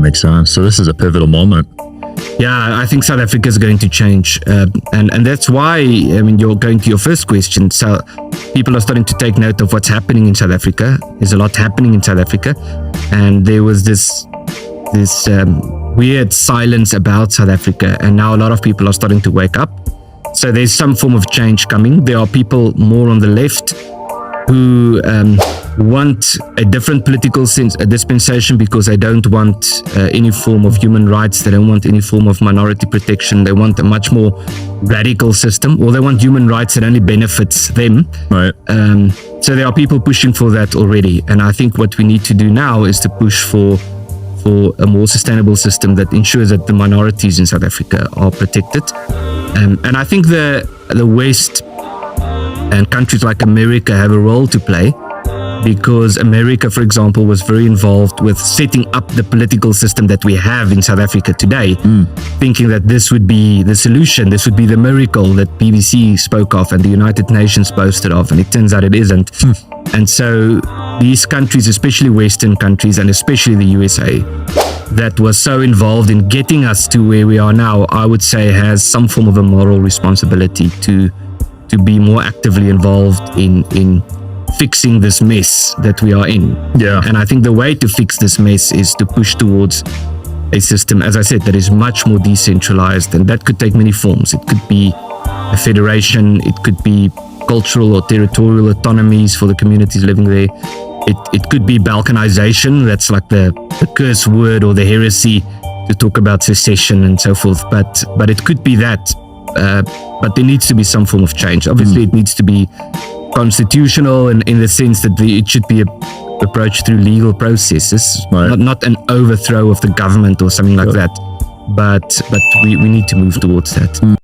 makes sense. So this is a pivotal moment. Yeah, I think South Africa is going to change. And that's why, I mean, you're going to your first question. So people are starting to take note of what's happening in South Africa. There's a lot happening in South Africa. And there was this weird silence about South Africa. And now a lot of people are starting to wake up. So there's some form of change coming. There are people more on the left who want a different political dispensation because they don't want any form of human rights. They don't want any form of minority protection. They want a much more radical system, or they want human rights that only benefits them. Right. So there are people pushing for that already. And I think what we need to do now is to push for a more sustainable system that ensures that the minorities in South Africa are protected. And I think the West and countries like America have a role to play, because America, for example, was very involved with setting up the political system that we have in South Africa today, thinking that this would be the solution, this would be the miracle that BBC spoke of and the United Nations boasted of, and it turns out it isn't. And so these countries, especially Western countries and especially the USA, that was so involved in getting us to where we are now, I would say has some form of a moral responsibility to be more actively involved in fixing this mess that we are in. Yeah. And I think the way to fix this mess is to push towards a system, as I said, that is much more decentralized, and that could take many forms. It could be a federation, it could be cultural or territorial autonomies for the communities living there. It could be balkanization, that's like the curse word or the heresy to talk about secession and so forth, but it could be that. But there needs to be some form of change. Obviously, it needs to be constitutional in the sense that it should be approached through legal processes, right. not an overthrow of the government or something like that. But we need to move towards that.